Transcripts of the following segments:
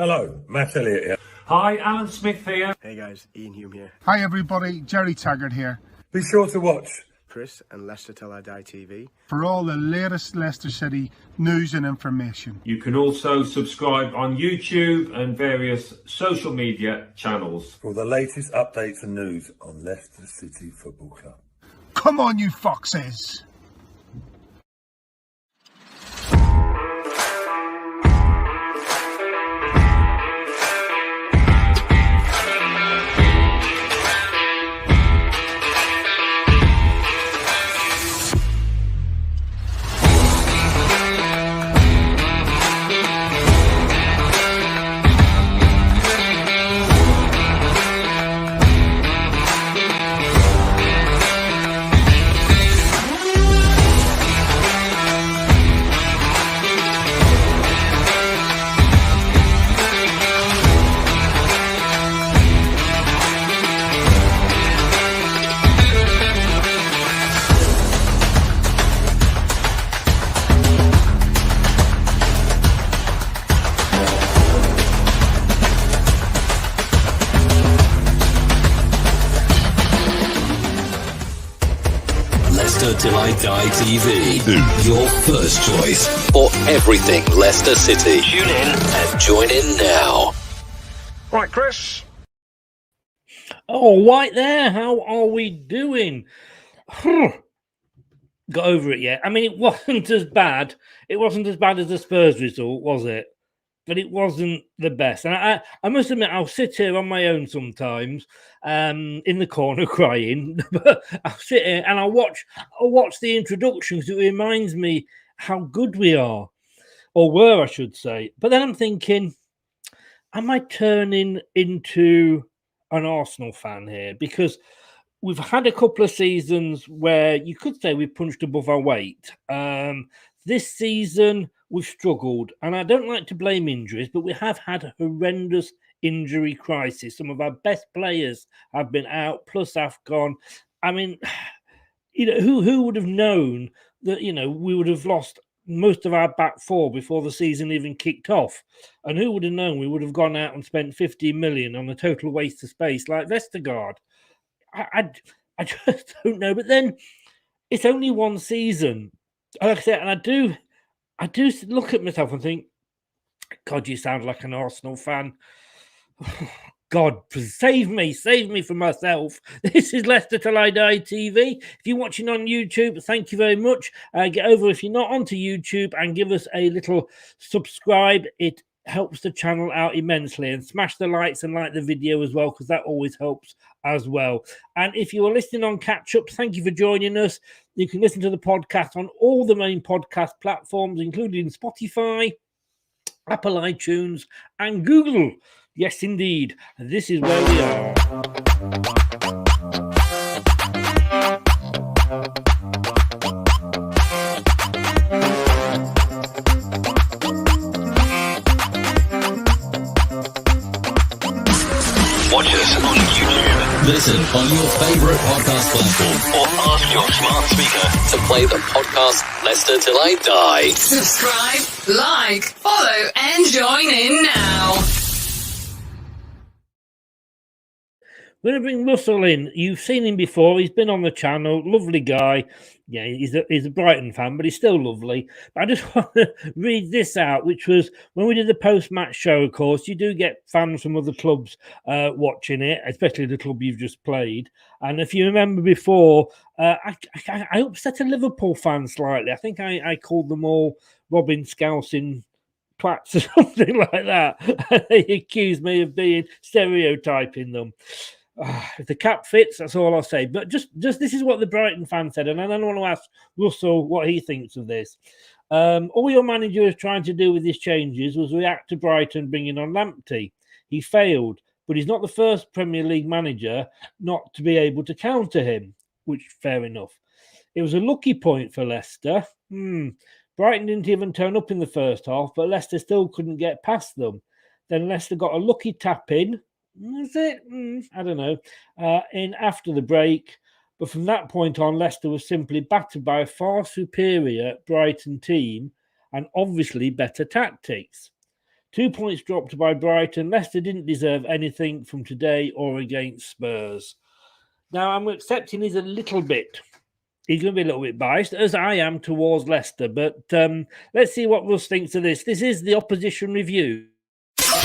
Hello, Matt Elliott here. Hi, Alan Smith here. Hey guys, Ian Hume here. Hi everybody, Jerry Taggart here. Be sure to watch Chris and Leicester Till I Die TV for all the latest Leicester City news and information. You can also subscribe on YouTube and various social media channels. for the latest updates and news on Leicester City Football Club. Come on, you foxes! Leicester Till I Die TV, your first choice for everything Leicester City. Tune in and join in now. Right, Chris. Oh, right there. How are we doing? Got over it yet? I mean, it wasn't as bad. It wasn't as bad as the Spurs result, was it? But it wasn't the best. And I must admit, I'll sit here on my own sometimes, in the corner crying. But I'll sit here and I'll watch the introduction because it reminds me how good we are, or were, I should say. But then I'm thinking, am I turning into an Arsenal fan here? Because we've had a couple of seasons where you could say we punched above our weight. This season, we've struggled, and I don't like to blame injuries, but we have had a horrendous injury crisis. Some of our best players have been out, plus AFCON. I mean, who would have known that, we would have lost most of our back four before the season even kicked off? And who would have known we would have gone out and spent 15 million on a total waste of space like Vestergaard? I just don't know. But then it's only one season. Like I said, and I do look at myself and think, God, you sound like an Arsenal fan. God, save me from myself. This is Leicester Till I Die TV. If you're watching on YouTube, thank you very much. Get over if you're not onto YouTube and give us a little subscribe. It helps the channel out immensely, and smash the likes and like the video as well, because that always helps as well. And if you are listening on catch up, thank you for joining us. You can listen to the podcast on all the main podcast platforms, including Spotify, Apple iTunes, and Google. Yes, indeed. This is where we are. Watch us on YouTube. Listen on your favorite podcast platform, or ask your smart speaker to play the podcast Leicester Till I Die. Subscribe, like, follow, and join in now. We're going to bring Russell in. You've seen him before. He's been on the channel. Lovely guy. Yeah, he's a Brighton fan, but he's still lovely. But I just want to read this out, which was when we did the post-match show, of course. You do get fans from other clubs watching it, especially the club you've just played. And if you remember before, I upset a Liverpool fan slightly. I think I called them all Robin Scousing twats or something like that. They accused me of being stereotyping them. If the cap fits, that's all I'll say. But just this is what the Brighton fan said, and I don't want to ask Russell what he thinks of this. All your manager was trying to do with his changes was react to Brighton bringing on Lamptey. He failed, but he's not the first Premier League manager not to be able to counter him, which fair enough. It was a lucky point for Leicester. Brighton didn't even turn up in the first half, but Leicester still couldn't get past them. Then Leicester got a lucky tap in. Was it? I don't know. In after the break. But from that point on, Leicester was simply battered by a far superior Brighton team and obviously better tactics. 2 points dropped by Brighton. Leicester didn't deserve anything from today or against Spurs. Now, I'm accepting he's going to be a little bit biased, as I am towards Leicester. But let's see what Russ thinks of this. This is the opposition review.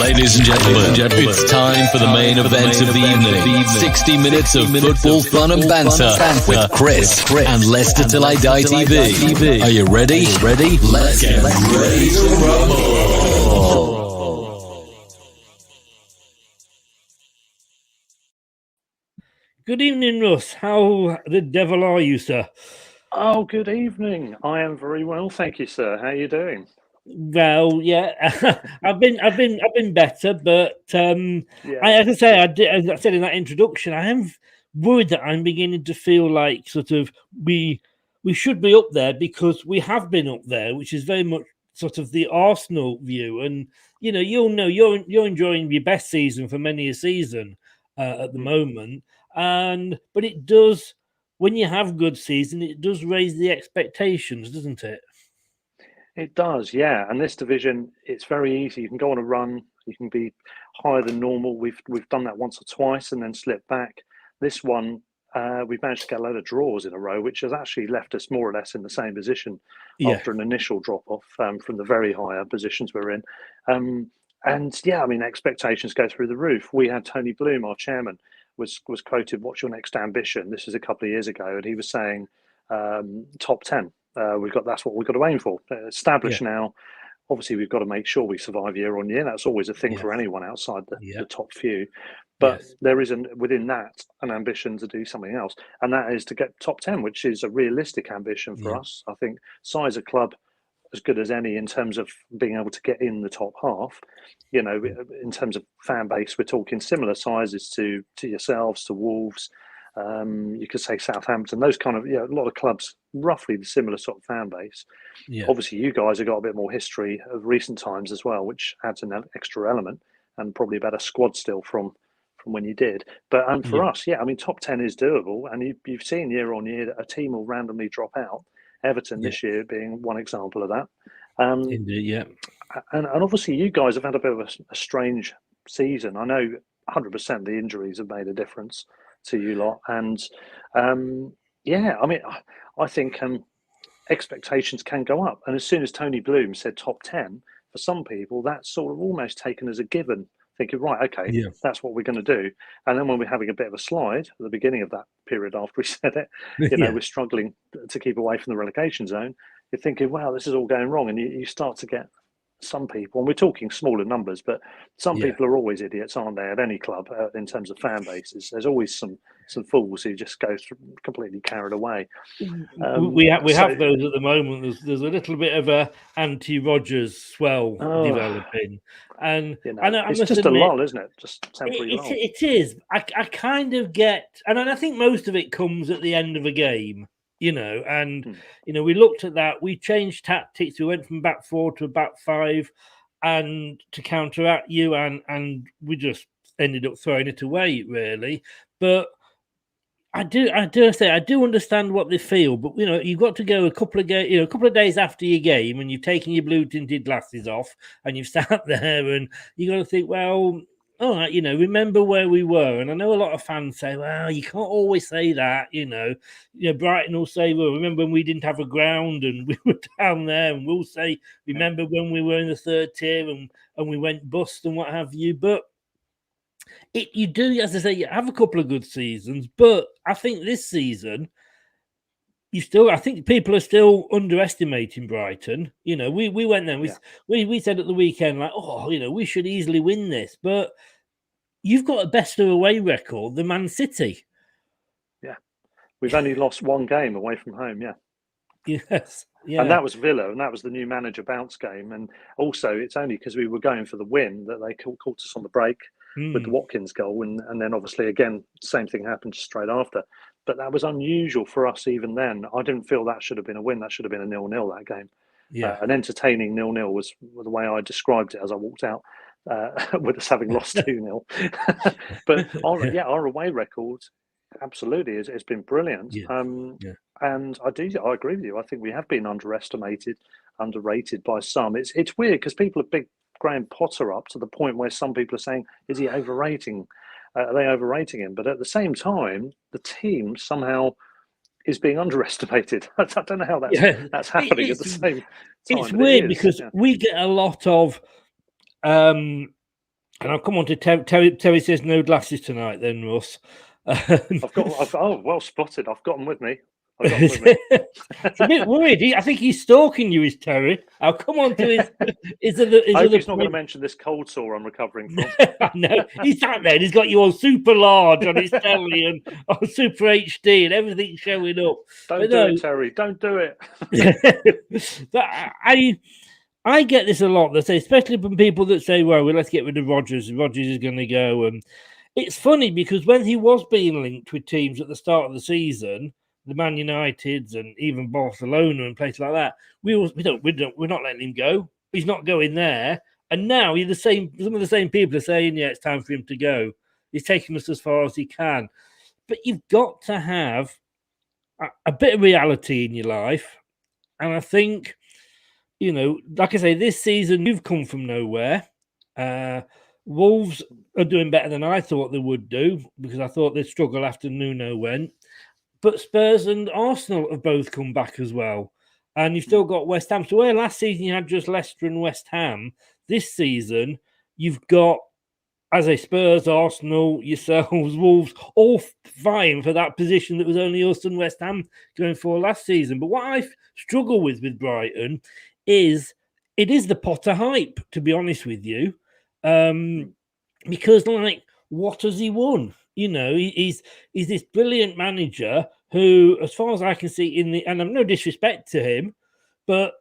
Ladies and gentlemen, it's time for the main event of the evening. 60 minutes of football fun and banter with Chris and Leicester Till I Die TV. Are you ready? Let's get ready to rumble. Good evening, Russ. How the devil are you, sir? Oh, good evening. I am very well, thank you, sir. How are you doing? Well, yeah, I've been better, but as I said in that introduction, I am worried that I'm beginning to feel like sort of we should be up there because we have been up there, which is very much sort of the Arsenal view. And you'll know you're enjoying your best season for many a season at the moment. But it does, when you have good season, it does raise the expectations, doesn't it? It does, yeah. And this division, it's very easy. You can go on a run. You can be higher than normal. We've done that once or twice and then slipped back. This one, we've managed to get a load of draws in a row, which has actually left us more or less in the same position after an initial drop-off from the very higher positions we're in. And yeah, I mean, expectations go through the roof. We had Tony Bloom, our chairman, was quoted, "What's your next ambition?" This is a couple of years ago, and he was saying top 10. That's what we've got to aim for. Established now. Obviously, we've got to make sure we survive year on year. That's always a thing for anyone outside the top few. But there is within that an ambition to do something else, and that is to get top 10, which is a realistic ambition for us. I think size of club as good as any in terms of being able to get in the top half. In terms of fan base, we're talking similar sizes to yourselves, to Wolves. You could say Southampton, those kind of, a lot of clubs, roughly the similar sort of fan base. Obviously, you guys have got a bit more history of recent times as well, which adds an extra element and probably a better squad still from when you did. But for us, I mean, top 10 is doable. And you've seen year on year that a team will randomly drop out. Everton this year being one example of that. Indeed, And obviously, you guys have had a bit of a strange season. I know 100% the injuries have made a difference to you lot. And I mean, I think expectations can go up. And as soon as Tony Bloom said top 10, for some people, that's sort of almost taken as a given, thinking, right, okay, that's what we're going to do. And then when we're having a bit of a slide at the beginning of that period after we said it, we're struggling to keep away from the relegation zone. You're thinking, wow, this is all going wrong. And you start to get some people, and we're talking smaller numbers, but some people are always idiots, aren't they, at any club in terms of fan bases? There's always some fools who just go completely carried away. We have those at the moment. There's a little bit of a anti-Rodgers swell developing, and it's just a lull, isn't it? Just temporary lull. It is. I kind of get, and I think most of it comes at the end of a game. We looked at that. We changed tactics. We went from back 4 to back 5, and to counteract you, and we just ended up throwing it away, really. But I do understand what they feel. But you've got to go a couple of days after your game, and you've taken your blue tinted glasses off, and you've sat there, and you got to think, well, all right, remember where we were. And I know a lot of fans say, well, you can't always say that, Brighton will say, well, remember when we didn't have a ground and we were down there, and we'll say, remember when we were in the third tier and we went bust and what have you. But you do, as I say, you have a couple of good seasons, but I think this season, I think people are still underestimating Brighton. We went there. We said at the weekend, like, we should easily win this. But you've got a better away record than Man City. Yeah, we've only lost one game away from home. Yeah. Yes. Yeah. And that was Villa, and that was the new manager bounce game. And also, it's only because we were going for the win that they caught us on the break with the Watkins goal, and then obviously again, same thing happened straight after. But that was unusual for us even then. I didn't feel that should have been a win. That should have been a 0-0, that game. An entertaining 0-0 was the way I described it as I walked out, with us having lost 2-0. But our away record absolutely has been brilliant. And I agree with you. I think we have been underrated by some. It's weird because people are big Graham Potter up to the point where some people are saying, is he overrating? Are they overrating him? But at the same time, the team somehow is being underestimated. I don't know how that's happening at the same time. It's weird because we get a lot of, and I'll come on to Terry says no glasses tonight then, Russ. Oh, well spotted. I've got them with me. It's a bit worried. I think he's stalking you, is Terry. I'll come on to his. I hope he's not going to mention this cold sore I'm recovering from. No, he's sat there and he's got you on super large on his telly and on super HD and everything showing up. Don't do it, Terry. Don't do it. But I get this a lot. They say, especially from people that say, well, let's get rid of Rodgers. Rodgers is going to go. And it's funny because when he was being linked with teams at the start of the season, the Man Uniteds and even Barcelona and places like that, we're not letting him go. He's not going there. And now some of the same people are saying, yeah, it's time for him to go. He's taking us as far as he can. But you've got to have a bit of reality in your life. And I think, like I say, this season you've come from nowhere. Wolves are doing better than I thought they would do because I thought they'd struggle after Nuno went. But Spurs and Arsenal have both come back as well. And you've still got West Ham. So where last season you had just Leicester and West Ham, this season you've got, as a Spurs, Arsenal, yourselves, Wolves, all vying for that position that was only us and West Ham going for last season. But what I struggle with Brighton is it is the Potter hype, to be honest with you. Because, what has he won? He's this brilliant manager who, as far as I can see, and I'm no disrespect to him, but,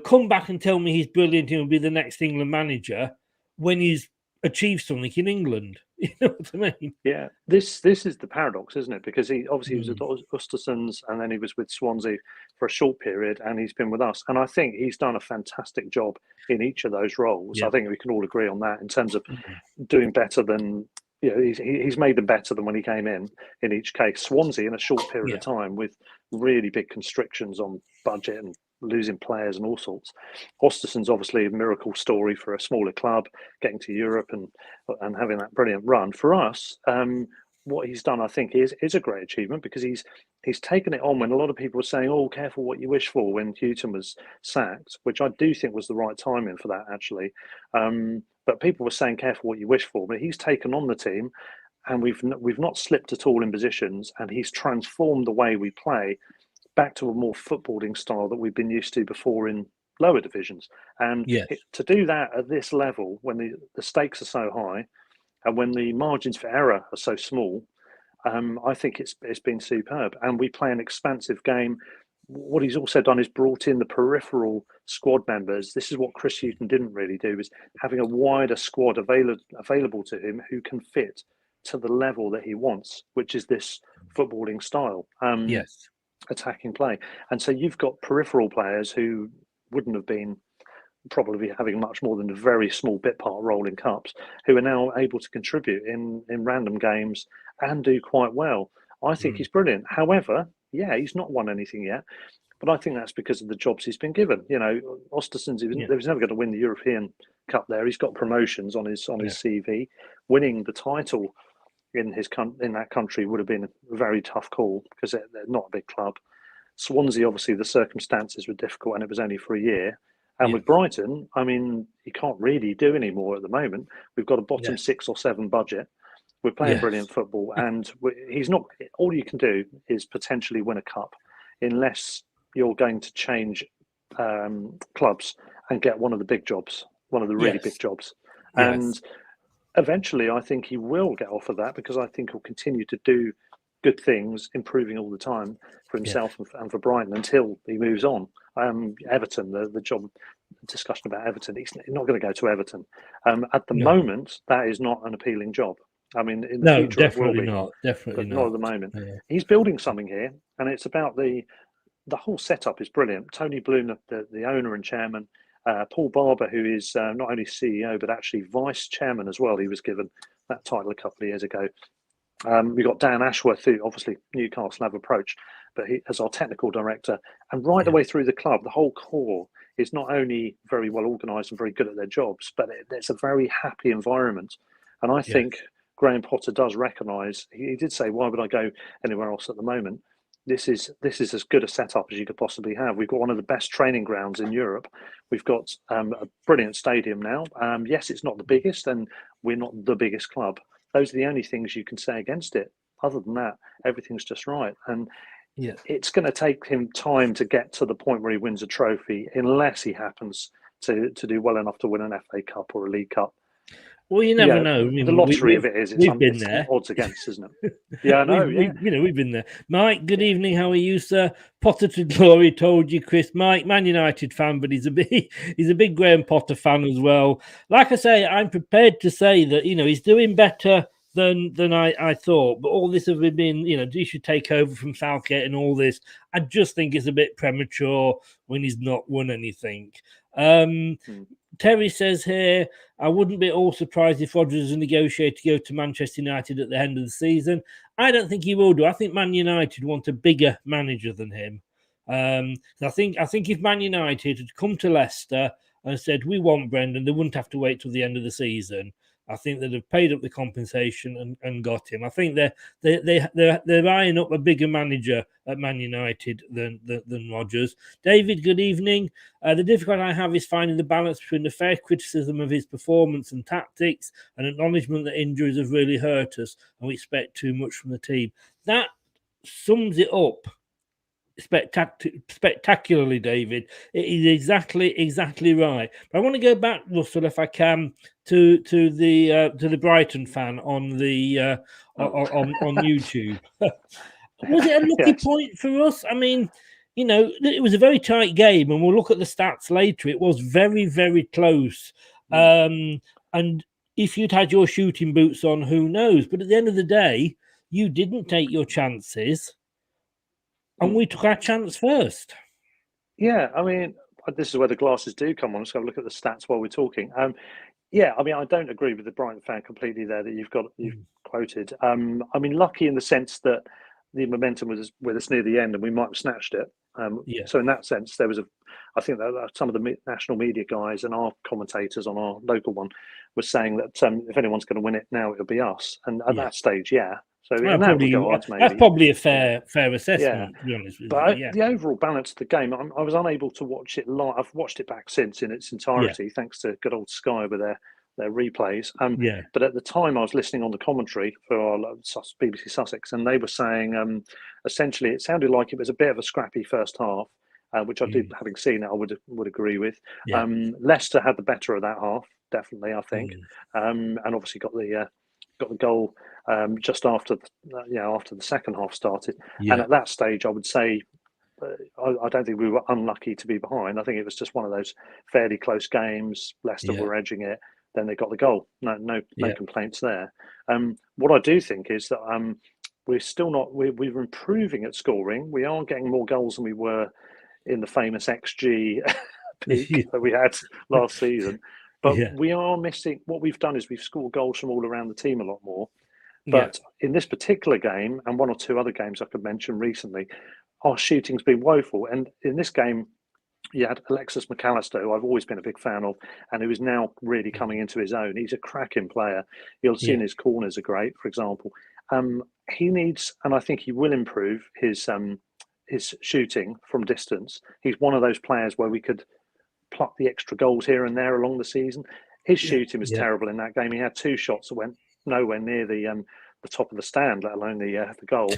come back and tell me he's brilliant and he'll be the next England manager when he's achieved something in England. You know what I mean? Yeah, this is the paradox, isn't it? Because he was at Östersunds and then he was with Swansea for a short period and he's been with us. And I think he's done a fantastic job in each of those roles. Yeah. I think we can all agree on that in terms of doing better than, he's made them better than when he came in each case. Swansea in a short period of time with really big constrictions on budget and losing players and all sorts. Östersund's obviously a miracle story for a smaller club, getting to Europe and having that brilliant run. For us, what he's done, I think, is a great achievement because he's taken it on when a lot of people were saying, oh, careful what you wish for when Houghton was sacked, which I do think was the right timing for that, actually. But people were saying, careful what you wish for. But he's taken on the team and we've not slipped at all in positions and he's transformed the way we play back to a more footballing style that we've been used to before in lower divisions. And to do that at this level, when the stakes are so high and when the margins for error are so small, I think it's been superb. And we play an expansive game. What he's also done is brought in the peripheral squad members. This is what Chris Hughton didn't really do, is having a wider squad available to him who can fit to the level that he wants, which is this footballing style. Attacking play. And so you've got peripheral players who wouldn't have been probably having much more than a very small bit part role in cups, who are now able to contribute in random games and do quite well. I think he's brilliant. However, he's not won anything yet, but I think that's because of the jobs he's been given. Östersund, he was never going to win the European Cup there. He's got promotions on his CV. Winning the title in that country would have been a very tough call because they're not a big club. Swansea, obviously, the circumstances were difficult and it was only for a year. And with Brighton, I mean, you can't really do any more at the moment. We've got a bottom 6 or 7 budget. We're playing brilliant football, and he's not. All you can do is potentially win a cup, unless you're going to change clubs and get one of the big jobs, one of the really big jobs. And eventually, I think he will get off of that because I think he'll continue to do good things, improving all the time for himself and for Brighton until he moves on. Everton, the job discussion about Everton, he's not going to go to Everton. At the moment, that is not an appealing job. I mean, in the future, definitely it will be, not. Definitely but not at the moment. He's building something here, and it's about the whole setup is brilliant. Tony Bloom, the owner and chairman, Paul Barber, who is not only CEO but actually vice chairman as well. He was given that title a couple of years ago. We've got Dan Ashworth, who obviously Newcastle have approached, but he as our technical director, and right the way through the club, the whole core is not only very well organised and very good at their jobs, but it's a very happy environment. And I think Graham Potter does recognise. He did say, "Why would I go anywhere else at the moment? This is as good a setup as you could possibly have. We've got one of the best training grounds in Europe. We've got a brilliant stadium now. Yes, it's not the biggest, and we're not the biggest club. Those are the only things you can say against it. Other than that, everything's just right. And it's going to take him time to get to the point where he wins a trophy, unless he happens to do well enough to win an FA Cup or a League Cup. Well, you never know. I mean, the lottery of it is we've been there. Odds against, isn't it? Yeah, I know. We've been there. Mike, good evening. How are you, sir? Potter to glory, told you, Chris. Mike, Man United fan, but he's a big Graham Potter fan as well. Like I say, I'm prepared to say that he's doing better than I thought. But all this has been, he should take over from Southgate and all this. I just think it's a bit premature when he's not won anything. Terry says here, I wouldn't be at all surprised if Rodgers negotiated to go to Manchester United at the end of the season. I don't think he will do. I think Man United want a bigger manager than him. I think if Man United had come to Leicester and said, we want Brendan, they wouldn't have to wait till the end of the season. I think they'd have paid up the compensation and got him. I think they're eyeing up a bigger manager at Man United than Rodgers. David, good evening. The difficulty I have is finding the balance between the fair criticism of his performance and tactics and acknowledgement that injuries have really hurt us and we expect too much from the team. That sums it up spectacularly, David. It is exactly right. But I want to go back, Russell, if I can, to the Brighton fan on the on YouTube. Was it a lucky point for us? I mean, it was a very tight game, and we'll look at the stats later. It was very, very close. And if you'd had your shooting boots on, who knows? But at the end of the day, you didn't take your chances. And we took our chance first. Yeah, I mean, this is where the glasses do come on. Let's go look at the stats while we're talking. Yeah, I mean, I don't agree with the Brighton fan completely there that you've quoted. I mean, lucky in the sense that the momentum was with us near the end and we might have snatched it. So in that sense, there was I think that some of the national media guys and our commentators on our local one were saying that if anyone's going to win it now, it'll be us. And at that stage, So that's probably a fair assessment, to be honest with you. The overall balance of the game, I was unable to watch it live. I've watched it back since in its entirety, thanks to good old Sky with their replays. But at the time, I was listening on the commentary for our BBC Sussex, and they were saying essentially it sounded like it was a bit of a scrappy first half, which I did, having seen it, I would agree with. Leicester had the better of that half, definitely, I think, and obviously got the goal just after the second half started. And at that stage, I would say I don't think we were unlucky to be behind. I think it was just one of those fairly close games. Leicester were edging it, then they got the goal. No complaints there. What I do think is that we're still not. We're improving at scoring. We are getting more goals than we were in the famous XG peak that we had last season. But we are missing. What we've done is we've scored goals from all around the team a lot more. But in this particular game, and one or two other games I could mention recently, our shooting's been woeful. And in this game, you had Alexis McAllister, who I've always been a big fan of, and who is now really coming into his own. He's a cracking player. You'll see in his corners are great, for example. He needs, and I think he will improve his shooting from distance. He's one of those players where we could pluck the extra goals here and there along the season. His shooting was terrible in that game. He had two shots that went nowhere near the top of the stand, let alone the goal.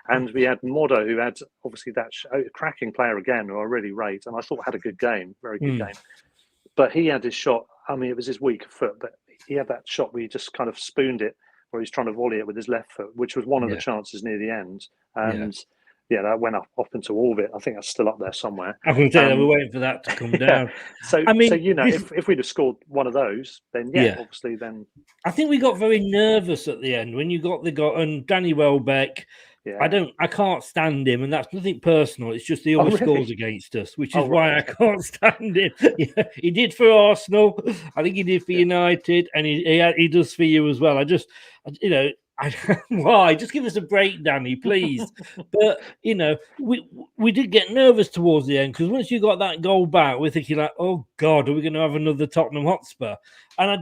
And we had Modo, who had obviously that cracking player again, who I really rate, and I thought had a good game, very good game. But he had his shot. I mean, it was his weak foot, but he had that shot where he just kind of spooned it, where he's trying to volley it with his left foot, which was one of the chances near the end. And that went up into orbit. I think that's still up there somewhere. I can tell you, we're waiting for that to come down. So, I mean, if we'd have scored one of those, then obviously, then I think we got very nervous at the end when you got the goal. And Danny Welbeck, I can't stand him, and that's nothing personal. It's just he always scores against us, which is why I can't stand him. He did for Arsenal. I think he did for United, and he does for you as well. Why? Just give us a break, Danny, please. But we did get nervous towards the end because once you got that goal back, we're thinking like, oh God, are we going to have another Tottenham Hotspur? And I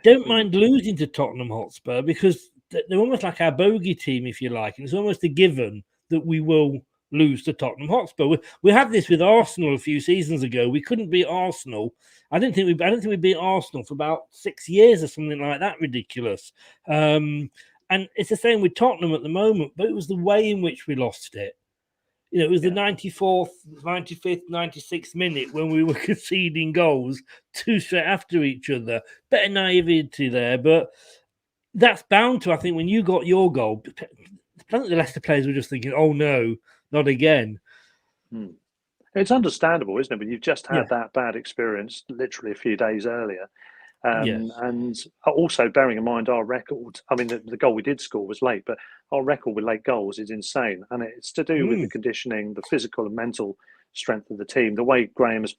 don't mind losing to Tottenham Hotspur because they're almost like our bogey team, if you like, and it's almost a given that we will lose to Tottenham Hotspur. We had this with Arsenal a few seasons ago. We couldn't beat Arsenal. I don't think we beat Arsenal for about 6 years or something like that. Ridiculous. And it's the same with Tottenham at the moment, but it was the way in which we lost it. It was the 94th, 95th, 96th minute when we were conceding goals 2 straight after each other. Better naivety there, but that's bound to, I think, when you got your goal, the Leicester players were just thinking, oh no, not again. It's understandable, isn't it? But you've just had that bad experience literally a few days earlier. And also bearing in mind our record, I mean, the goal we did score was late, but our record with late goals is insane. And it's to do with the conditioning, the physical and mental strength of the team, the way Graham has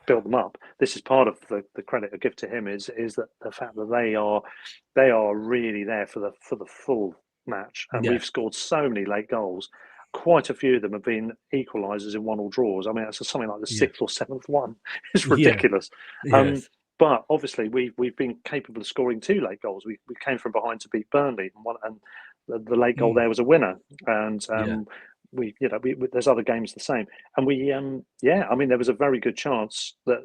built them up. This is part of the credit I give to him is that the fact that they are really there for the full match. And we've scored so many late goals. Quite a few of them have been equalisers in 1-1 draws. I mean, it's something like the 6th or 7th one. It's ridiculous. But obviously, we've been capable of scoring 2 late goals. We came from behind to beat Burnley, and the late goal there was a winner. And there's other games the same. And I mean, there was a very good chance that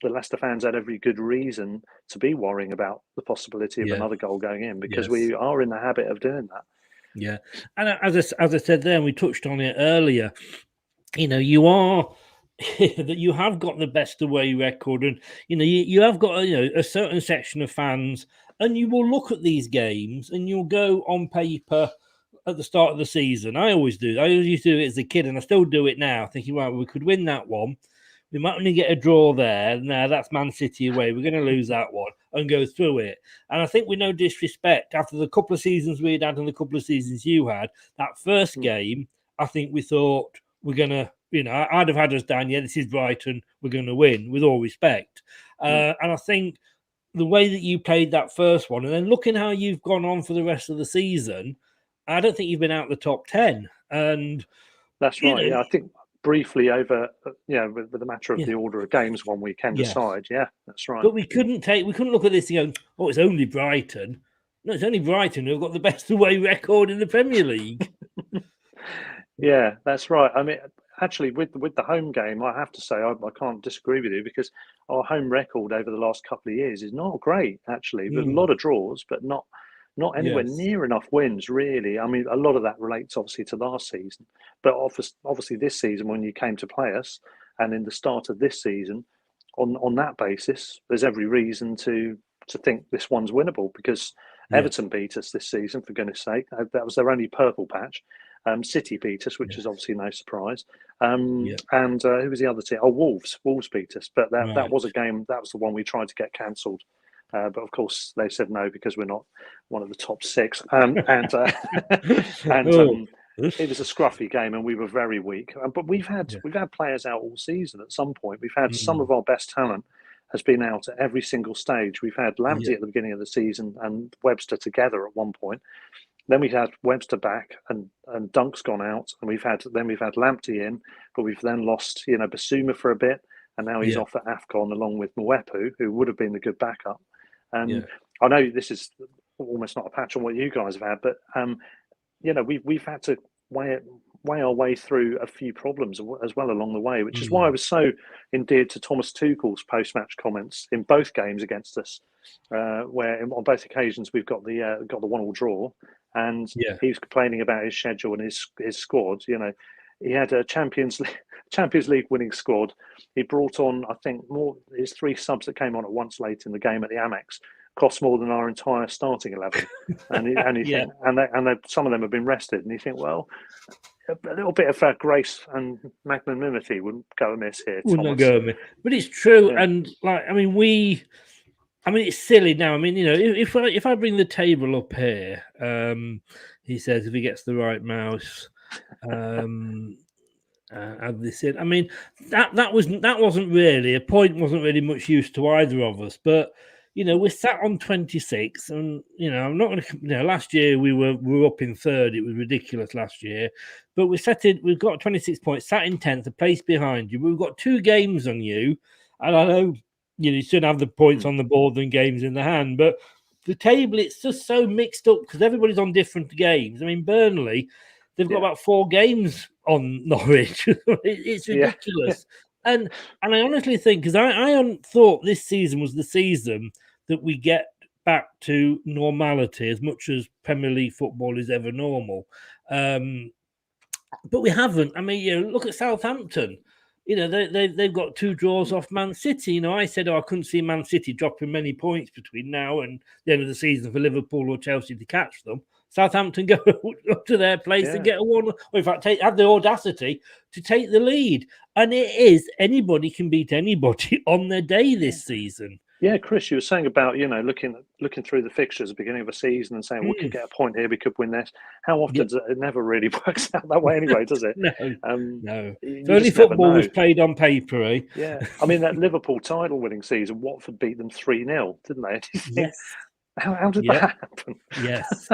the Leicester fans had every good reason to be worrying about the possibility of another goal going in because we are in the habit of doing that. Yeah, and as I said there, and we touched on it earlier. You are that you have got the best away record, and you have got a certain section of fans, and you will look at these games and you'll go on paper at the start of the season. I always do. I always used to do it as a kid, and I still do it now. Thinking, right, we could win that one. We might only get a draw there. Now that's Man City away. We're going to lose that one and go through it. And I think with no disrespect, after the couple of seasons we'd had and the couple of seasons you had, that first game, I think we thought we're going to, I'd have had us down, this is Brighton, we're going to win, with all respect. And I think the way that you played that first one, and then looking how you've gone on for the rest of the season, I don't think you've been out the top 10. And that's right. I think briefly over, with the matter of the order of games one weekend aside. Yeah, that's right. But we couldn't look at this and go, oh, it's only Brighton. No, it's only Brighton who've got the best away record in the Premier League. Yeah, that's right. I mean, actually, with the home game, I have to say I can't disagree with you because our home record over the last couple of years is not great, actually. With a lot of draws, but not anywhere near enough wins, really. I mean, a lot of that relates obviously to last season, but obviously this season when you came to play us, and in the start of this season, on that basis, there's every reason to think this one's winnable because Everton beat us this season, for goodness sake. That was their only purple patch. City beat us, which is obviously no surprise. And who was the other team? Oh, Wolves. Wolves beat us, but that was a game. That was the one we tried to get cancelled. But of course, they said no because we're not one of the top 6. It was a scruffy game, and we were very weak. But we've had players out all season. At some point, we've had some of our best talent has been out at every single stage. We've had Lamptey at the beginning of the season and Webster together at one point. Then we had Webster back, and Dunk's gone out, and we've had Lamptey in, but we've then lost Basuma for a bit, and now he's off at AFCON along with Mwepu, who would have been the good backup. And I know this is almost not a patch on what you guys have had, but we've had to weigh our way through a few problems as well along the way, which is why I was so endeared to Thomas Tuchel's post-match comments in both games against us, where on both occasions we've got the 1-1 draw, and he was complaining about his schedule and his squad. He had a Champions League winning squad. He brought on, I think, his 3 subs that came on at once late in the game at the Amex cost more than our entire starting 11. And some of them have been rested. And you think, well, a little bit of grace and magnanimity wouldn't go amiss here, Thomas. Wouldn't go amiss. But it's true. Yeah. And it's silly now. I mean, if I bring the table up here, he says if he gets the right mouse, add this in. I mean, that wasn't really a point. Wasn't really much use to either of us. But we're sat on 26, and I'm not going to. Last year we were up in third. It was ridiculous last year, but we've got 26 points, sat in 10th, a place behind you. We've got 2 games on you, and I know you should have the points on the board than games in the hand, but the table, it's just so mixed up because everybody's on different games. I mean, Burnley, they've got about 4 games on Norwich. It's ridiculous. And I honestly think, because I thought this season was the season that we get back to normality as much as Premier League football is ever normal. But we haven't. I mean, look at Southampton. They've got 2 draws off Man City. I said, I couldn't see Man City dropping many points between now and the end of the season for Liverpool or Chelsea to catch them. Southampton go up to their place and get a 1, or in fact, have the audacity to take the lead. And it is, anybody can beat anybody on their day this season. Yeah, Chris, you were saying about, looking through the fixtures at the beginning of a season and saying, we could get a point here, we could win this. How often does it never really works out that way anyway, does it? No. Only football was played on paper, eh? Yeah. I mean, that Liverpool title winning season, Watford beat them 3-0, didn't they? Yes. How did that happen? Yes,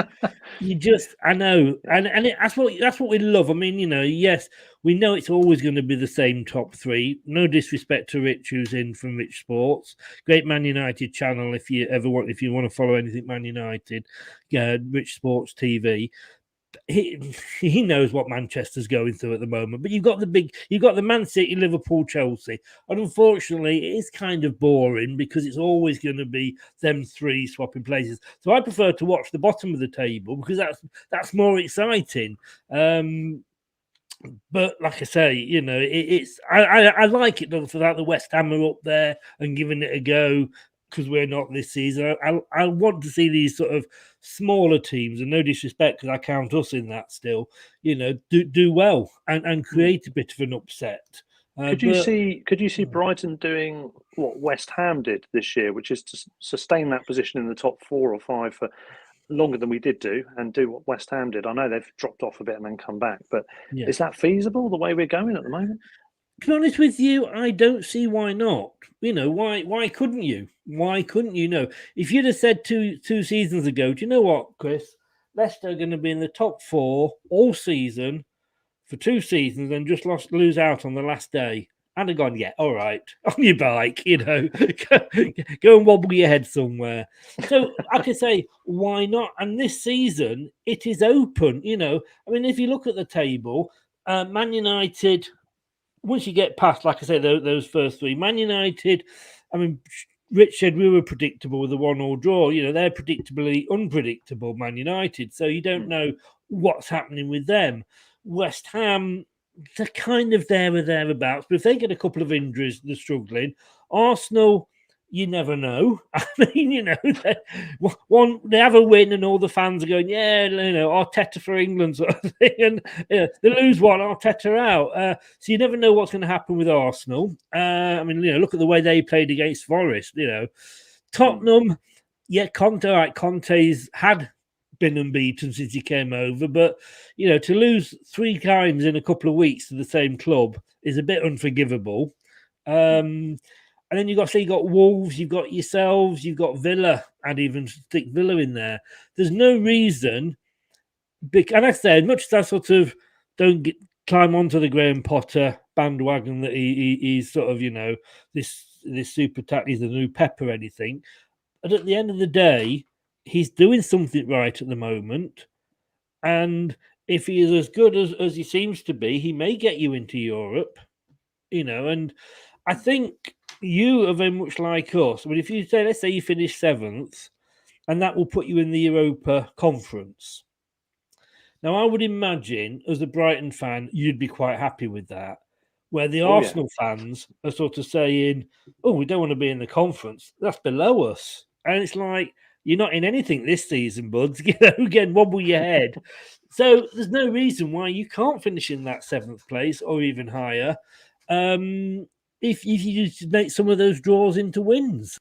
I know, and that's what we love. I mean, yes, we know it's always going to be the same top 3. No disrespect to Rich, who's in from Rich Sports, great Man United channel. If you want to follow anything Man United, Rich Sports TV. He knows what Manchester's going through at the moment, but you've got the Man City, Liverpool, Chelsea, and unfortunately it is kind of boring because it's always going to be them 3 swapping places. So I prefer to watch the bottom of the table because that's more exciting. But like I say, I like it for that the West Ham are up there and giving it a go, because we're not this season. I want to see these sort of smaller teams, and no disrespect, because I count us in that still, do well and create a bit of an upset. Could you see Brighton doing what West Ham did this year, which is to sustain that position in the top 4 or 5 for longer than we did do, and do what West Ham did? I know they've dropped off a bit and then come back, but is that feasible the way we're going at the moment? To be honest with you, I don't see why not. Why couldn't you? Why couldn't you? If you'd have said two seasons ago, do you know what, Chris? Leicester are going to be in the top 4 all season for 2 seasons and just lose out on the last day. And I've gone, yeah, all right, on your bike, go and wobble your head somewhere. So I could say, why not? And this season, it is open. I mean, if you look at the table, Man United, once you get past, like I say, those first 3, Man United, I mean, Rich said we were predictable with a 1-1 draw. They're predictably unpredictable, Man United. So you don't know what's happening with them. West Ham, they're kind of there or thereabouts. But if they get a couple of injuries, they're struggling. Arsenal, you never know. I mean, they have a win and all the fans are going, Arteta for England sort of thing. And they lose one, Arteta out. So you never know what's going to happen with Arsenal. I mean, look at the way they played against Forest. Tottenham, Conte's had been unbeaten since he came over, but to lose 3 times in a couple of weeks to the same club is a bit unforgivable. And then you've got Wolves, you've got yourselves, you've got Villa. I'd even stick Villa in there. There's no reason, and I say, as much as I sort of don't climb onto the Graham Potter bandwagon that he's sort of, this super he's the new Pep or anything. But at the end of the day, he's doing something right at the moment. And if he is as good as he seems to be, he may get you into Europe, and I think you are very much like us. I mean, if let's say you finish 7th, and that will put you in the Europa Conference. Now, I would imagine, as a Brighton fan, you'd be quite happy with that. Where the Arsenal fans are sort of saying, we don't want to be in the conference. That's below us. And it's like, you're not in anything this season, buds. Again, wobble your head. So there's no reason why you can't finish in that 7th place or even higher. If you just make some of those draws into wins.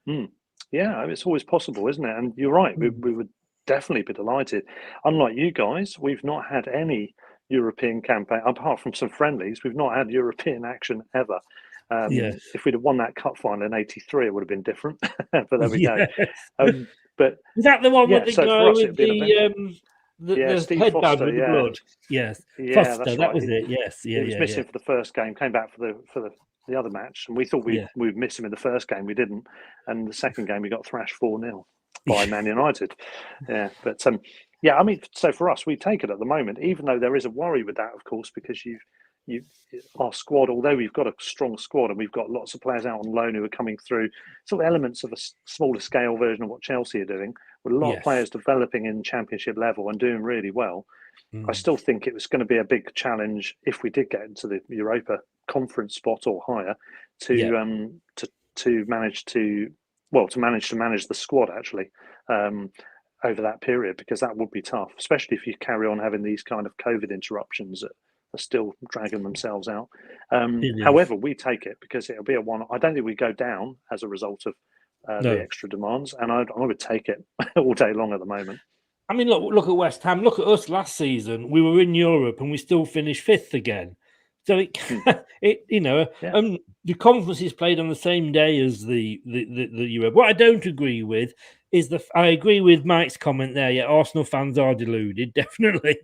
Yeah, it's always possible, isn't it? And you're right, we would definitely be delighted. Unlike you guys, we've not had any European campaign, apart from some friendlies. We've not had European action ever. Yes. If we'd have won that cup final in '83, it would have been different. But there we go. Yes. But Is that the one yeah, with the so for guy us, with it'd be an event. Yeah, the Steve headband Foster. with the Yeah, blood? Yes, yeah, Foster. that's That right. was it. Yes, He was missing for the first game. Came back for the other match, and we thought Yeah. we'd miss him in the first game. We didn't, and the second game we got thrashed 4-0 by Man United. Yeah, but yeah, I mean, so for us, we take it at the moment, even though there is a worry with that, of course, because our squad, although we've got a strong squad and we've got lots of players out on loan who are coming through, sort of elements of a smaller scale version of what Chelsea are doing, with a lot of players developing in Championship level and doing really well. I still think it was going to be a big challenge if we did get into the Europa Conference spot or higher to manage to manage the squad actually over that period, because that would be tough, especially if you carry on having these kind of COVID interruptions that are still dragging themselves out. However, we take it because it'll be a one. I don't think we go down as a result of the extra demands, and I would take it all day long at the moment. I mean, look at West Ham. Look at us last season. We were in Europe and we still finished 5th again. So the conference is played on the same day as the Europe. What I don't agree with is I agree with Mike's comment there. Yeah, Arsenal fans are deluded, definitely.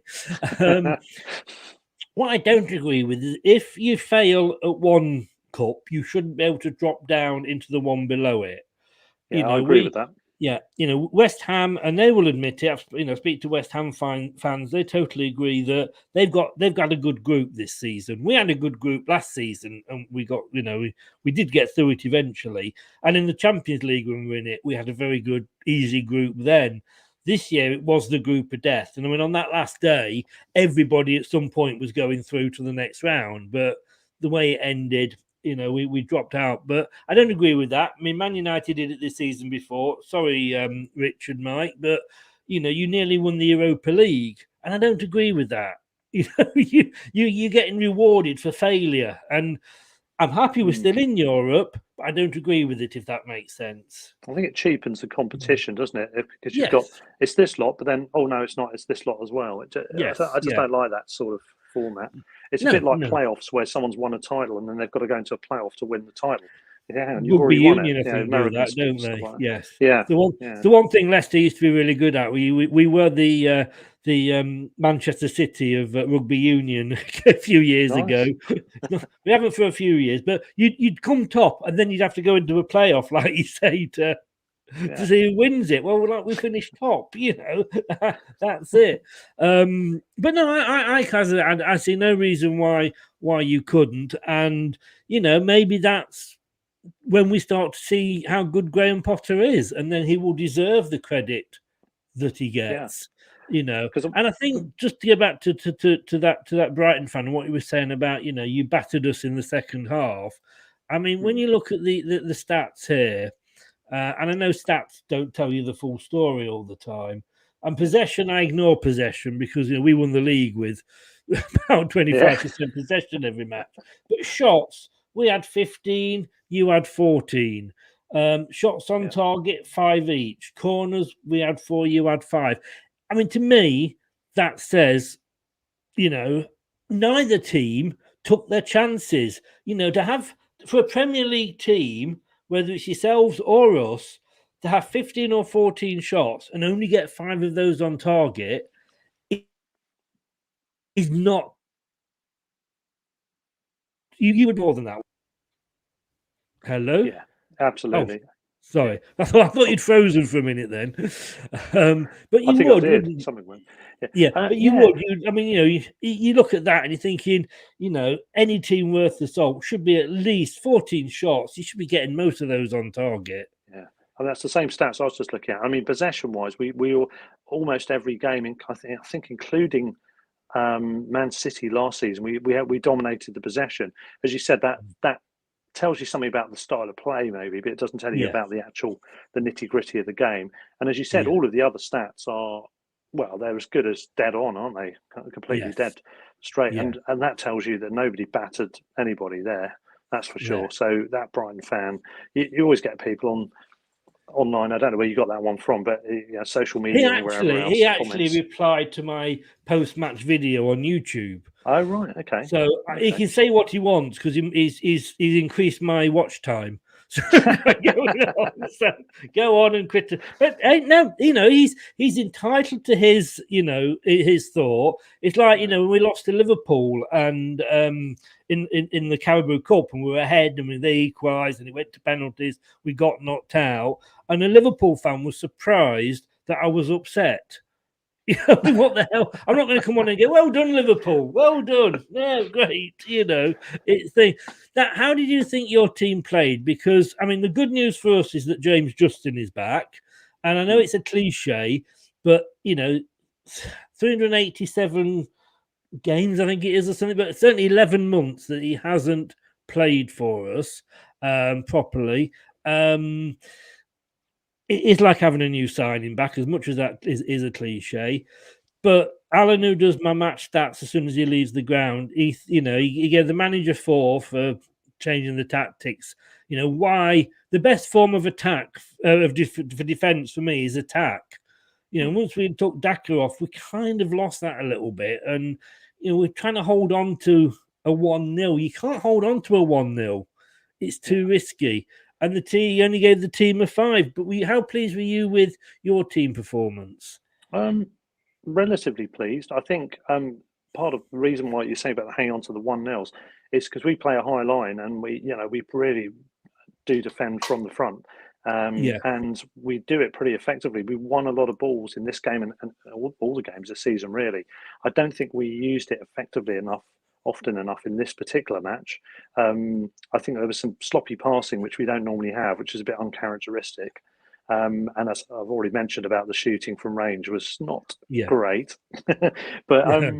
What I don't agree with is if you fail at one cup, you shouldn't be able to drop down into the one below it. Yeah, I agree with that. Yeah, West Ham, and they will admit it. Speak to West Ham fans; they totally agree that they've got a good group this season. We had a good group last season, and we got we did get through it eventually. And in the Champions League, when we were in it, we had a very good, easy group then. This year, it was the group of death, and I mean, on that last day, everybody at some point was going through to the next round, but the way it ended. We dropped out, but I don't agree with that. I mean, Man United did it this season before. Sorry, Rich and Mike, but you nearly won the Europa League, and I don't agree with that. You're getting rewarded for failure, and I'm happy we're still in Europe, but I don't agree with it. If that makes sense, I think it cheapens the competition, doesn't it? Because you've got it's this lot, but then no, it's not. It's this lot as well. I just don't like that sort of format. It's a bit like playoffs where someone's won a title and then they've got to go into a playoff to win the title. Yeah, and you've already won it. I think do that, don't they? Like yes. Yeah. The one thing Leicester used to be really good at. We were the Manchester City of rugby union a few years ago. We haven't for a few years, but you'd come top and then you'd have to go into a playoff, like you say, to see who wins it. Well, we finished top, that's it. But no, I see no reason why you couldn't, and maybe that's when we start to see how good Graham Potter is, and then he will deserve the credit that he gets. And I think just to get back to that Brighton fan and what you were saying about you battered us in the second half. I mean, when you look at the stats here. And I know stats don't tell you the full story all the time. And possession, I ignore possession because we won the league with about 25% possession every match. But shots, we had 15, you had 14. Shots on target, 5 each. Corners, we had 4, you had 5. I mean, to me, that says, neither team took their chances. To have, for a Premier League team, whether it's yourselves or us, to have 15 or 14 shots and only get 5 of those on target is not. You would more than that. Hello? Yeah, absolutely. Oh, sorry. I thought you'd frozen for a minute then. But you would, wouldn't something went. But you would. I mean, you look at that and you're thinking, any team worth the salt should be at least 14 shots. You should be getting most of those on target. Yeah, and that's the same stats I was just looking at. I mean, possession-wise, we were almost every game, I think including Man City last season, we dominated the possession. As you said, that tells you something about the style of play, maybe, but it doesn't tell you about the nitty-gritty of the game. And as you said, all of the other stats are. Well, they're as good as dead on, aren't they? Completely dead straight. And that tells you that nobody battered anybody there. That's for sure. So that Brighton fan, you always get people online. I don't know where you got that one from, but social media, wherever else. He actually comments. replied to my post-match video on YouTube. Oh right, okay. So he can say what he wants because he's increased my watch time. So go on and criticize. But no, he's entitled to his his thought. It's like when we lost to Liverpool and in the Carabao Cup and we were ahead and they equalised and it went to penalties. We got knocked out, and a Liverpool fan was surprised that I was upset. What the hell? I'm not going to come on and go, well done, Liverpool. Well done. Yeah, great. It's that. How did you think your team played? Because the good news for us is that James Justin is back, and I know it's a cliche, but 387 games, I think it is, or something, but certainly 11 months that he hasn't played for us properly. It's like having a new signing back, as much as that is a cliche. But Alan, who does my match stats as soon as he leaves the ground, he gave the manager 4 for changing the tactics. Why the best form of attack for defense for me is attack. Once we took Daka off, we kind of lost that a little bit, and we're trying to hold on to a 1-0. You can't hold on to a 1-0; it's too risky. And he only gave the team a 5. But how pleased were you with your team performance? Relatively pleased. I think part of the reason why you say about hanging on to the 1-0s is because we play a high line and we really do defend from the front. And we do it pretty effectively. We won a lot of balls in this game and all the games this season, really. I don't think we used it effectively often enough in this particular match. I think there was some sloppy passing, which we don't normally have, which is a bit uncharacteristic. And as I've already mentioned about the shooting from range was not great. But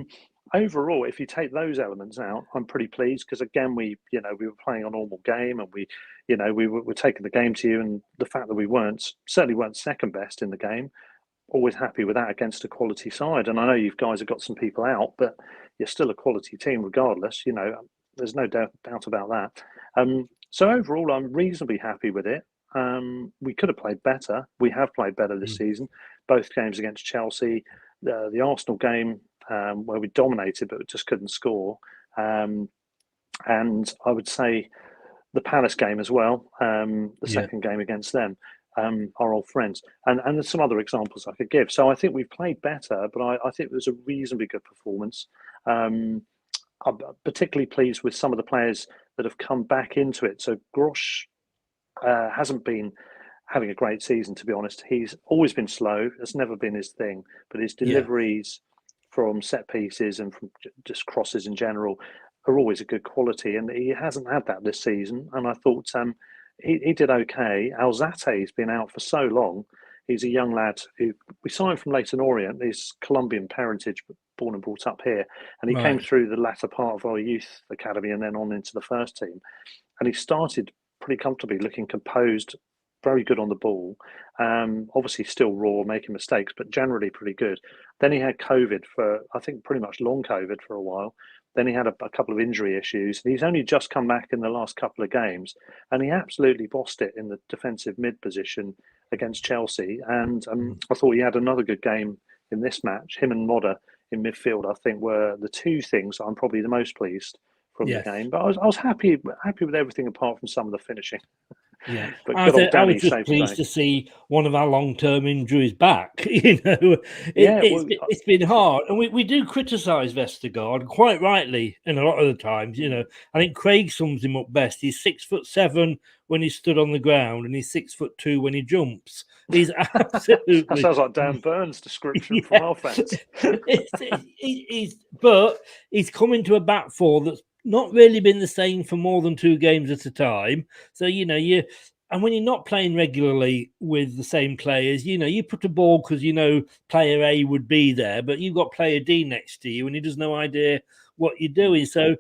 overall, if you take those elements out, I'm pretty pleased because again, we were playing a normal game and we were taking the game to you, and the fact that we certainly weren't second best in the game. Always happy with that against a quality side. And I know you guys have got some people out, but you're still a quality team regardless. There's no doubt about that. So overall, I'm reasonably happy with it. We could have played better. We have played better this season. Both games against Chelsea, the Arsenal game where we dominated but just couldn't score. And I would say the Palace game as well, the second game against them. Our old friends, and there's some other examples I could give. So I think we've played better, but I think it was a reasonably good performance. I'm particularly pleased with some of the players that have come back into it. So Grosh hasn't been having a great season, to be honest. He's always been slow. It's never been his thing, but his deliveries from set pieces and from just crosses in general are always a good quality, and he hasn't had that this season. And I thought he did okay. Alzate's been out for so long. He's a young lad who we signed from Leyton Orient. He's Colombian parentage, but born and brought up here. And he came through the latter part of our youth academy and then on into the first team. And he started pretty comfortably, looking composed, very good on the ball. Obviously still raw, making mistakes, but generally pretty good. Then he had COVID for, I think, pretty much long COVID for a while. Then he had a couple of injury issues. He's only just come back in the last couple of games, and he absolutely bossed it in the defensive mid position against Chelsea. And I thought he had another good game in this match. Him and Modder in midfield, I think, were the two things I'm probably the most pleased from the game. But I was happy with everything apart from some of the finishing. Yeah, but I was just pleased to see one of our long-term injuries back. It's been hard, and we do criticise Vestergaard quite rightly, and a lot of the times, I think Craig sums him up best. He's 6'7" when he stood on the ground, and he's 6'2" when he jumps. He's absolutely. That sounds like Dan Burns' description from our fans. But he's coming to a back four that's not really been the same for more than 2 games at a time. So, and when you're not playing regularly with the same players, you put a ball because, player A would be there, but you've got player D next to you and he has no idea what you're doing. So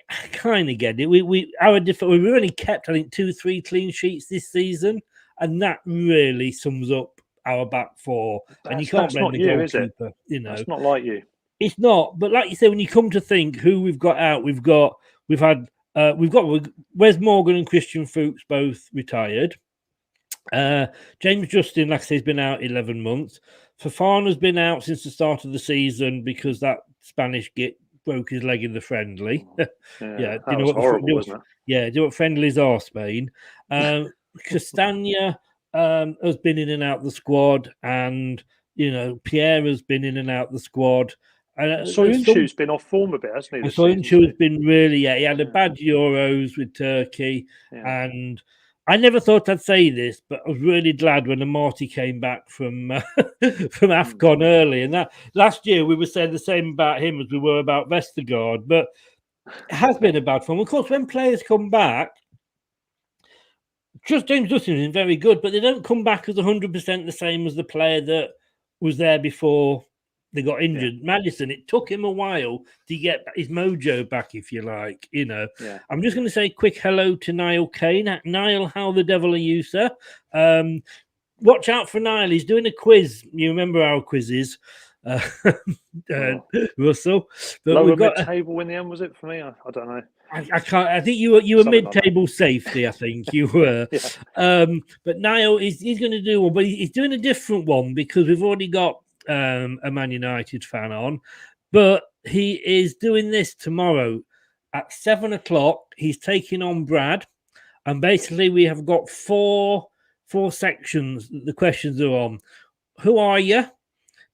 I kind of get it. We've only kept, I think, 2-3 clean sheets this season, and that really sums up our back four. And you can't blame the goalkeeper. It's not like you. It's not, but like you say, when you come to think who we've got out, we've got Wes Morgan and Christian Fuchs both retired. James Justin, like I say, has been out 11 months. Fafana's been out since the start of the season because that Spanish git broke his leg in the friendly. Yeah, that was horrible, wasn't it? Yeah, do you know what friendlies are, Spain? Castagna has been in and out the squad, and Pierre has been in and out the squad. Soyuncu's been off form a bit, hasn't he? Soyuncu has been really, he had a bad Euros with Turkey, and I never thought I'd say this, but I was really glad when Amati came back from from AFCON early. And that last year we were saying the same about him as we were about Vestergaard, but it has been a bad form. Of course, when players come back, just James Dutton is very good, but they don't come back as 100% the same as the player that was there before they got injured. Maddison, it took him a while to get his mojo back, if you like. I'm just going to say a quick hello to Niall Kane. Niall, how the devil are you, sir? Watch out for Niall. He's doing a quiz. You remember our quizzes, Russell? But lower mid-table in the end, was it for me? I don't know. I can't. I think you were mid-table safety. I think you were. But Niall, he's going to do one, but he's doing a different one because we've already got a Man United fan on, but he is doing this tomorrow at 7:00. He's taking on Brad, and basically we have got four sections. The questions are on: who are you,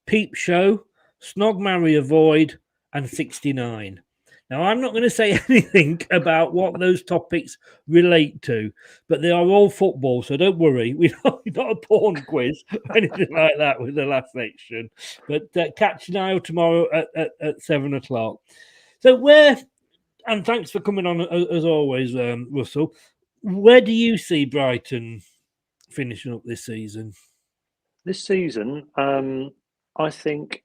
peep show, snog, marry, avoid, and 69. Now, I'm not going to say anything about what those topics relate to, but they are all football, so don't worry. We're not a porn quiz or anything like that with the last section. But catch Niall tomorrow at 7:00. So and thanks for coming on as always, Russell. Where do you see Brighton finishing up this season? This season, I think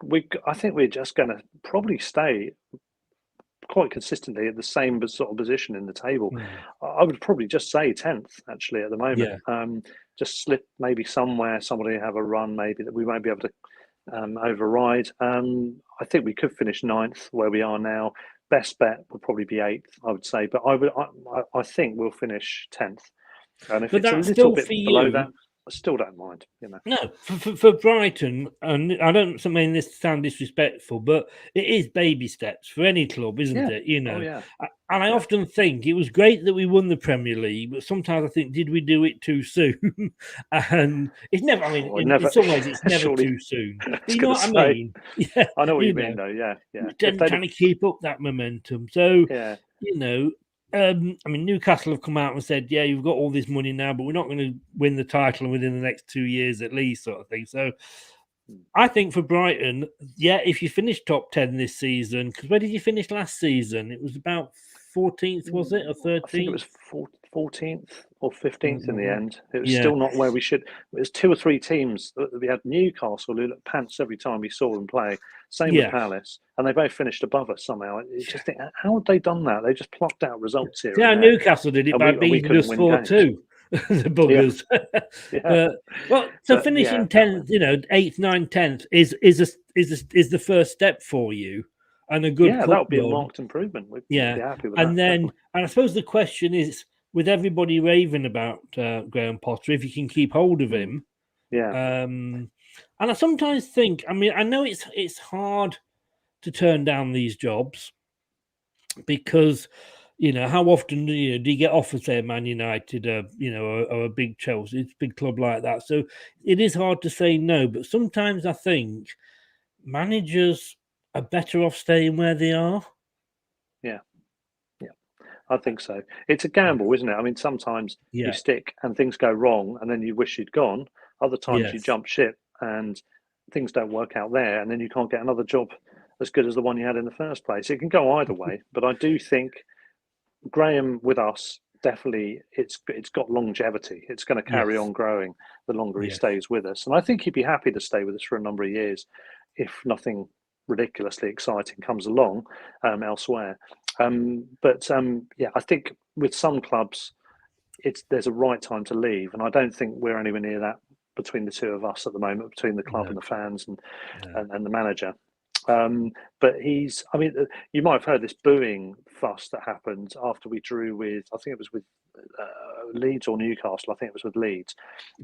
we're just going to probably stay quite consistently at the same sort of position in the table. I would probably just say 10th actually at the moment. Just slip maybe somewhere, somebody have a run maybe that we won't be able to override. I think we could finish 9th where we are now. Best bet would probably be 8th, I would say, but I think we'll finish 10th. And if it's a little bit below that, I still don't mind, No, for Brighton, and I don't mean this to sound disrespectful, but it is baby steps for any club, isn't it? And I often think it was great that we won the Premier League, but sometimes I think, did we do it too soon? And it's never. I mean, in some ways, it's never too soon. You know what I mean? Yeah, I know what you mean, though. Yeah. Trying to keep up that momentum. So, I mean, Newcastle have come out and said, yeah, you've got all this money now, but we're not going to win the title within the next 2 years at least, sort of thing. So I think for Brighton, if you finish top 10 this season, because where did you finish last season? It was about 14th, was it, or 13th? I think it was 14th or 15th in the end. It was still not where we should. It was 2 or 3 teams. We had Newcastle who looked pants every time we saw them play. Same with Palace, and they both finished above us somehow. It's just think, how have they done that? They just plucked out results here. Yeah, Newcastle did it by beating us 4-2. The buggers. Finishing 10th, 8th, 9th, 10th is the first step for you, and a good. That would be a marked improvement. We'd be happy with and that, then, and I suppose the question is, with everybody raving about Graham Potter, if you can keep hold of him, and I sometimes think, I mean, I know it's hard to turn down these jobs because, how often do you get offers, say, Man United, or a big Chelsea, it's a big club like that. So it is hard to say no, but sometimes I think managers are better off staying where they are. Yeah, I think so. It's a gamble, isn't it? I mean, sometimes you stick and things go wrong and then you wish you'd gone. Other times you jump ship and things don't work out there, and then you can't get another job as good as the one you had in the first place. It can go either way, but I do think Graham with us, definitely it's got longevity. It's going to carry on growing the longer he stays with us, and I think he'd be happy to stay with us for a number of years if nothing ridiculously exciting comes along elsewhere. I think with some clubs there's a right time to leave, and I don't think we're anywhere near that between the two of us at the moment, between the club and the fans and the manager. But you might have heard this booing fuss that happened after we drew with, I think it was with Leeds or Newcastle. I think it was with Leeds,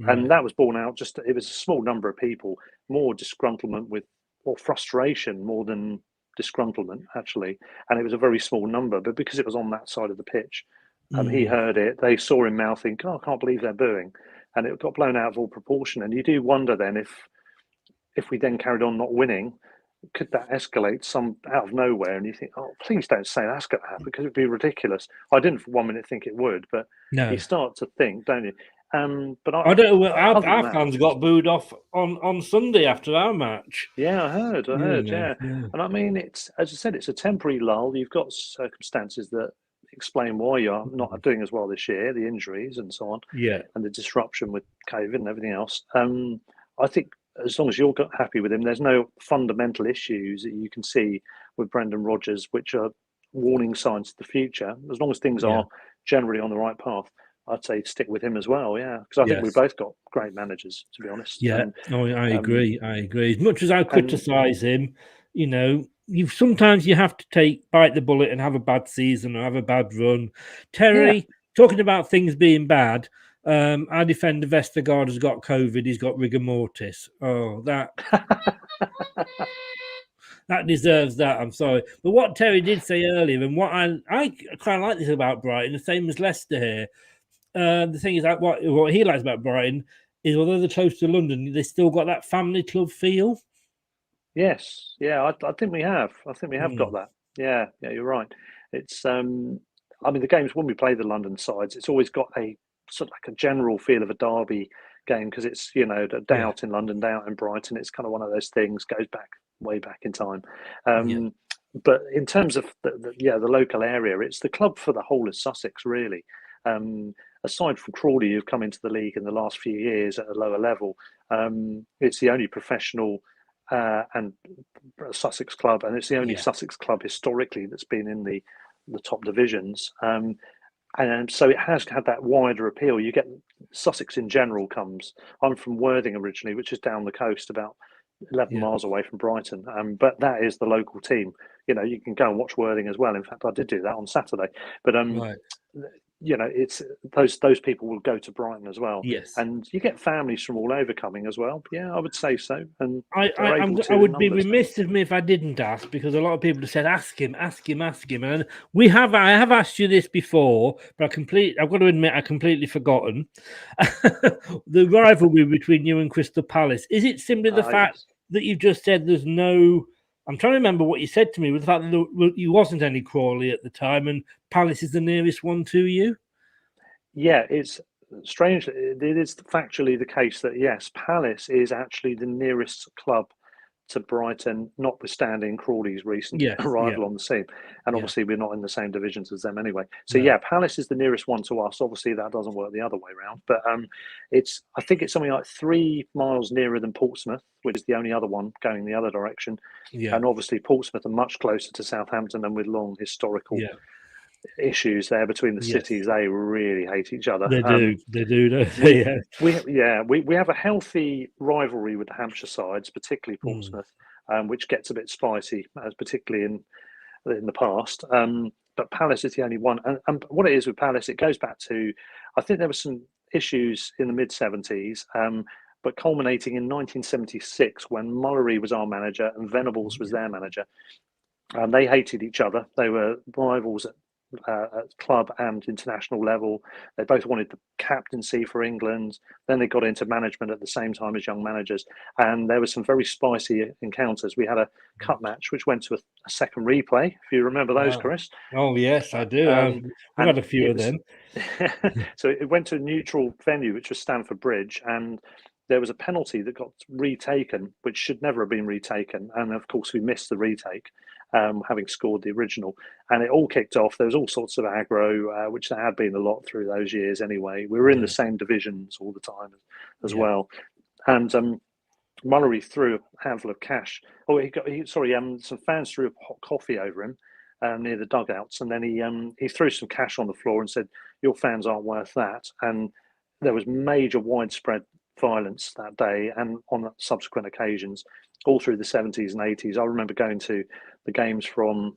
and that was borne out. It was a small number of people, more disgruntlement or frustration more than disgruntlement actually, and it was a very small number. But because it was on that side of the pitch, he heard it. They saw him mouthing, "Oh, I can't believe they're booing," and it got blown out of all proportion. And you do wonder then if we then carried on not winning, could that escalate some out of nowhere? And you think, oh, please don't say that's going to happen because it'd be ridiculous. I didn't for 1 minute think it would, but you start to think, don't you? But I don't know. Our fans got booed off on Sunday after our match. Yeah, I heard. Yeah. And I mean, it's, as I said, it's a temporary lull. You've got circumstances that explain why you're not doing as well this year, the injuries and so on, and the disruption with COVID and everything else. I think as long as you're happy with him, there's no fundamental issues that you can see with Brendan Rodgers, which are warning signs to the future. As long as things are generally on the right path, I'd say stick with him as well. Yeah, because I think we've both got great managers, to be honest. Yeah, I agree. I agree. As much as I criticise him, you know, sometimes you have to bite the bullet and have a bad season or have a bad run. Terry, talking about things being bad. Our defender Vestergaard has got COVID. He's got rigor mortis. Oh, that deserves that. I'm sorry, but what Terry did say earlier, and what I quite like this about Brighton, the same as Leicester here. The thing is that what he likes about Brighton is, although they're close to London, they still got that family club feel. Yes, I think we have. I think we have got that. Yeah, you're right. It's I mean, the games when we play the London sides, it's always got a sort of like a general feel of a derby game because it's, you know, day out in London, day out in Brighton. It's kind of one of those things, goes back way back in time. But in terms of the local area, it's the club for the whole of Sussex, really. Aside from Crawley, who've come into the league in the last few years at a lower level, it's the only professional and Sussex club, and it's the only Sussex club historically that's been in the top divisions. And so it has had that wider appeal. You get Sussex in general comes. I'm from Worthing originally, which is down the coast, about 11 miles away from Brighton. But that is the local team. You know, you can go and watch Worthing as well. In fact, I did do that on Saturday. But you know, it's those people will go to Brighton as well. Yes, and you get families from all over coming as well. Yeah, I would say so. And I would be remiss of me if I didn't ask, because a lot of people have said, ask him. And I have asked you this before, but I've got to admit, I've completely forgotten. The rivalry between you and Crystal Palace, is it simply the fact that you've just said there's no? I'm trying to remember what you said to me, with the fact that you wasn't any Crawley at the time, and Palace is the nearest one to you. Yeah, it's strange. It is factually the case that, yes, Palace is actually the nearest club to Brighton, notwithstanding Crawley's recent arrival on the scene. And obviously we're not in the same divisions as them anyway. So Palace is the nearest one to us. Obviously that doesn't work the other way around. But I think it's something like 3 miles nearer than Portsmouth, which is the only other one going the other direction. Yeah. And obviously Portsmouth are much closer to Southampton, and with long historical issues there between the cities. They really hate each other. They do, don't they? We have a healthy rivalry with the Hampshire sides, particularly Portsmouth, which gets a bit spicy, as particularly in the past. But Palace is the only one. And what it is with Palace, it goes back to, I think there were some issues in the mid-70s, but culminating in 1976 when Mullery was our manager and Venables was their manager. They hated each other. They were rivals at club and international level. They both wanted the captaincy for England. Then they got into management at the same time as young managers, and there were some very spicy encounters. We had a cup match which went to a second replay, if you remember those, Chris. Oh yes, I do. I've had a few of them. So it went to a neutral venue, which was Stamford Bridge, and there was a penalty that got retaken, which should never have been retaken, and of course we missed the retake, having scored the original, and it all kicked off. There was all sorts of aggro, which there had been a lot through those years anyway. We were in the same divisions all the time as well, and Mullery threw a handful of cash. Oh, some fans threw a hot coffee over him near the dugouts, and then he threw some cash on the floor and said, "Your fans aren't worth that." And there was major widespread violence that day and on subsequent occasions all through the 70s and 80s. I remember going to the games from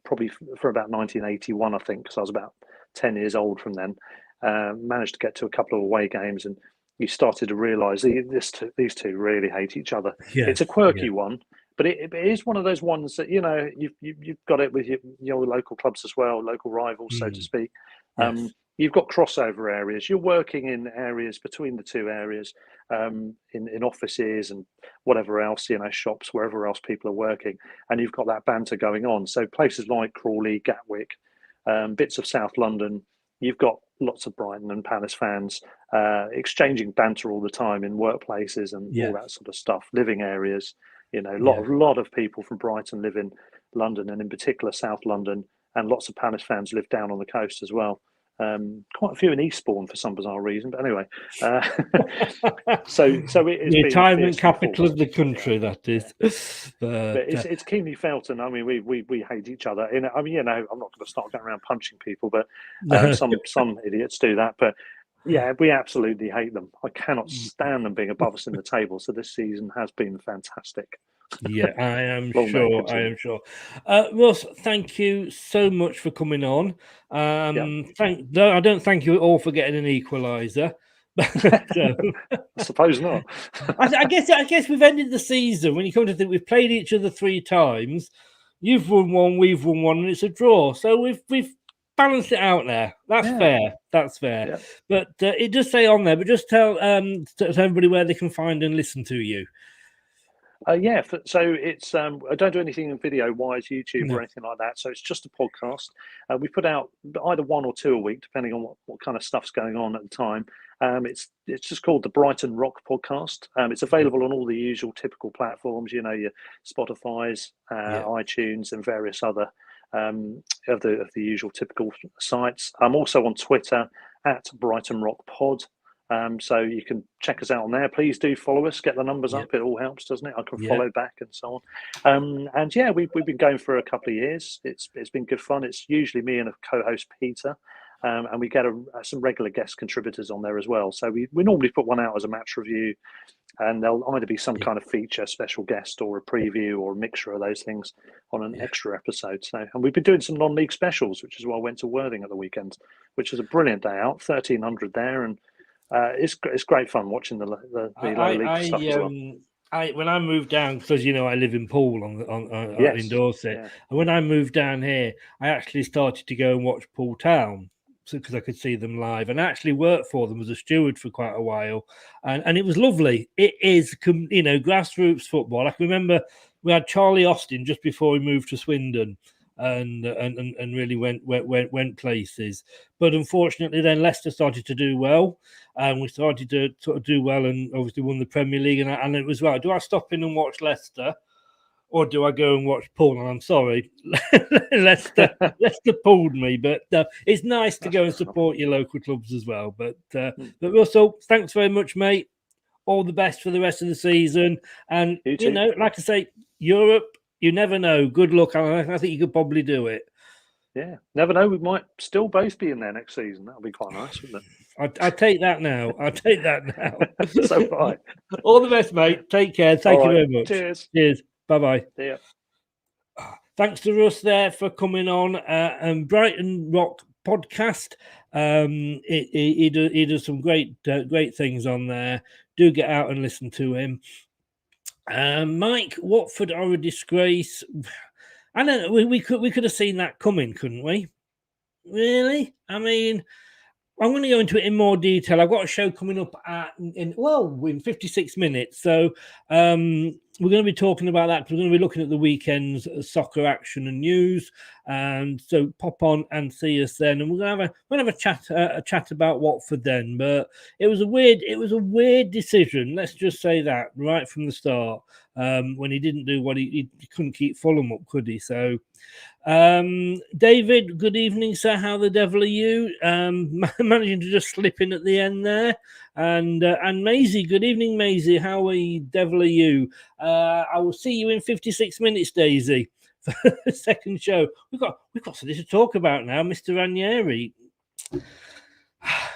probably for about 1981, I think, because I was about 10 years old from then. managed to get to a couple of away games, and you started to realise these two really hate each other. Yes, it's a quirky one, but it is one of those ones that you've got it with your local clubs as well, local rivals, so to speak. Yes. You've got crossover areas. You're working in areas between the two areas, in offices and whatever else, shops, wherever else people are working, and you've got that banter going on. So places like Crawley, Gatwick, bits of South London, you've got lots of Brighton and Palace fans exchanging banter all the time in workplaces and all that sort of stuff, living areas. A lot of people from Brighton live in London, and in particular South London, and lots of Palace fans live down on the coast as well. Quite a few in Eastbourne for some bizarre reason, but anyway. So it is the retirement capital of the country, that is. But it's keenly felt, and I mean we hate each other. I'm not going to start going around punching people, but some idiots do that. But yeah, we absolutely hate them. I cannot stand them being above us in the table. So this season has been fantastic. Yeah, I am sure. Russ, thank you so much for coming on. I don't thank you at all for getting an equaliser. I suppose not. I guess we've ended the season. When you come to think, we've played each other 3 times. You've won 1, we've won 1, and it's a draw. So we've balanced it out there. That's fair. Yeah. But it does say on there. But just tell everybody where they can find and listen to you. So it's I don't do anything video wise, YouTube or anything like that. So it's just a podcast. We put out either 1 or 2 a week, depending on what kind of stuff's going on at the time. It's just called the Brighton Rock Podcast. It's available on all the usual typical platforms, your Spotify's, iTunes, and various other of the usual typical sites. I'm also on Twitter at BrightonRockPod. So you can check us out on there. Please do follow us, get the numbers up. It all helps, doesn't it? I can follow back and so on. And yeah, we've been going for a couple of years. It's been good fun. It's usually me and a co-host, Peter. And we get some regular guest contributors on there as well. So we normally put one out as a match review, and there'll either be some kind of feature, special guest, or a preview, or a mixture of those things on an extra episode. So, and we've been doing some non-league specials, which is why I went to Worthing at the weekend, which was a brilliant day out, 1,300 there, and it's great fun watching the low league stuff as well. When I moved down, because I live in Poole in Dorset, and when I moved down here, I actually started to go and watch Poole Town, because I could see them live, and I actually worked for them as a steward for quite a while, and it was lovely. It is grassroots football. I can remember we had Charlie Austin just before he moved to Swindon. And really went places, but unfortunately then Leicester started to do well, and we started to sort of do well, and obviously won the Premier League, and it was right. Do I stop in and watch Leicester, or do I go and watch Poole? And I'm sorry, Leicester pulled me, but it's nice to go and support your local clubs as well. But Russell, thanks very much, mate. All the best for the rest of the season, and like I say, Europe. You never know. Good luck. I think you could probably do it. Yeah, never know. We might still both be in there next season. That'll be quite nice, wouldn't it? I take that now. So right. All the best, mate. Take care. Thank you very much. Cheers. Bye-bye. See ya. Thanks to Russ there for coming on and Brighton Rock Podcast. He does some great things on there. Do get out and listen to him. Mike, Watford are a disgrace. I don't know. We could have seen that coming, couldn't we? Really? I mean, I'm going to go into it in more detail. I've got a show coming up in 56 minutes. So we're going to be talking about that. We're going to be looking at the weekend's soccer action and news. So pop on and see us then, and we're going to have a chat about Watford then. But it was a weird decision. Let's just say that right from the start, when he didn't do what he couldn't keep Fulham up, could he? So. David, good evening, sir. How the devil are you? Managing to just slip in at the end there. And Maisie, good evening, Maisie. How the devil are you? I will see you in 56 minutes, Daisy, for the second show. We've got something to talk about now, Mr. Ranieri.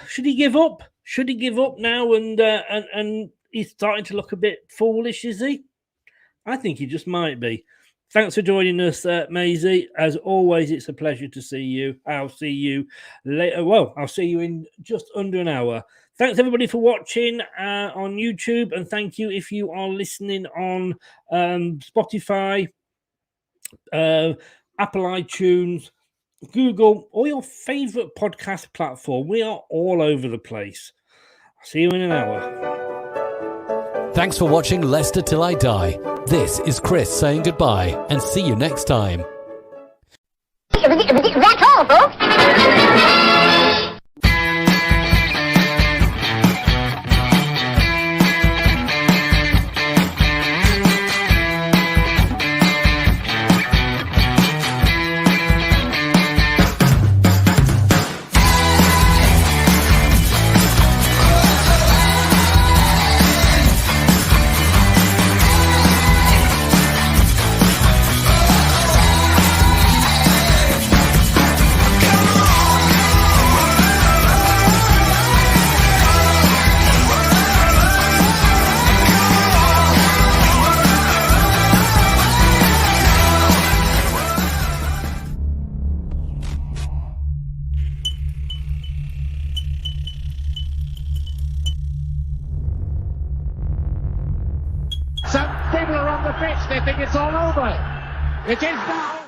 Should he give up? Should he give up now? And he's starting to look a bit foolish, is he? I think he just might be. Thanks for joining us, Maisie. As always, it's a pleasure to see you. I'll see you later. Well, I'll see you in just under an hour. Thanks, everybody, for watching on YouTube. And thank you if you are listening on Spotify, Apple iTunes, Google, or your favorite podcast platform. We are all over the place. I'll see you in an hour. Thanks for watching Leicester Till I Die. This is Chris saying goodbye and see you next time. That's all, folks. Some people are on the pitch, they think it's all over. It is now.